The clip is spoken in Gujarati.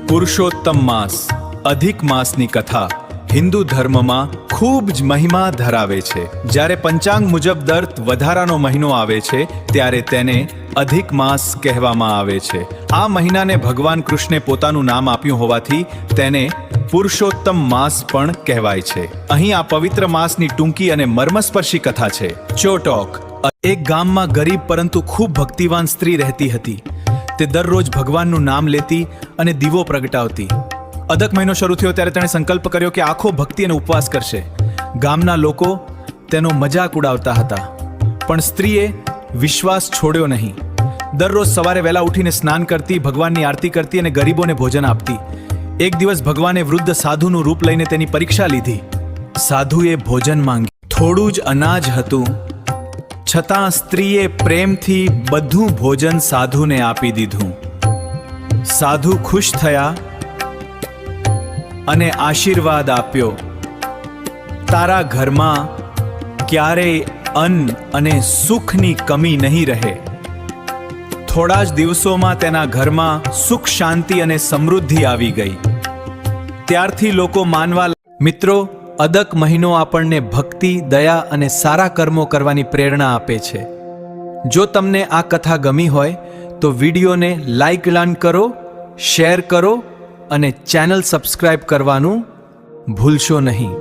પુરુષોત્તમ માસ અધિક માસની કથા હિન્દુ ધર્મમાં ખૂબ જ મહિમા ધરાવે છે. જ્યારે પંચાંગ મુજબ દર વધારાનો મહિનો આવે છે ત્યારે તેને અધિક માસ કહેવામાં આવે છે. આ મહિનાને ભગવાન કૃષ્ણે પોતાનું નામ આપ્યું હોવાથી તેને પુરુષોત્તમ માસ પણ કહેવાય છે. અહીં આ પવિત્ર માસની ટૂંકી અને મર્મસ્પર્શી કથા છે. ચોટોક. એક ગામમાં ગરીબ પરંતુ ખૂબ ભક્તિવાન સ્ત્રી રહેતી હતી. તે દરરોજ ભગવાનનું નામ લેતી અને દીવો પ્રગટાવતી. અદક મહિનો શરૂ થયો ત્યારે તેણે સંકલ્પ કર્યો કે આખો ભક્તિ અને ઉપવાસ કરશે. ગામના લોકો તેનો મજાક ઉડાવતા હતા, પણ સ્ત્રીએ વિશ્વાસ છોડ્યો નહીં. દરરોજ સવારે વહેલા ઉઠીને સ્નાન કરતી, ભગવાનની આરતી કરતી અને ગરીબોને ભોજન આપતી. એક દિવસ ભગવાને વૃદ્ધ સાધુનું રૂપ લઈને તેની પરીક્ષા લીધી. સાધુએ ભોજન માંગ્યું. થોડું જ અનાજ હતું, છતાં સ્ત્રીએ પ્રેમથી બધું ભોજન સાધુને આપી દીધું. સાધુ ખુશ થયા અને આશીર્વાદ આપ્યો, તારા ઘરમાં ક્યારેય અન્ન અને સુખની કમી નહીં રહે. થોડા જ દિવસોમાં તેના ઘરમાં સુખ, શાંતિ અને સમૃદ્ધિ આવી ગઈ. ત્યારથી લોકો માનવા. મિત્રો, અદક મહિનો આપણને ભક્તિ, દયા અને સારા કર્મો કરવાની પ્રેરણા આપે છે. જો તમને આ કથા ગમી હોય તો વિડીયોને લાઈક કરો, શેર કરો અને ચેનલ સબસ્ક્રાઇબ કરવાનું ભૂલશો નહીં.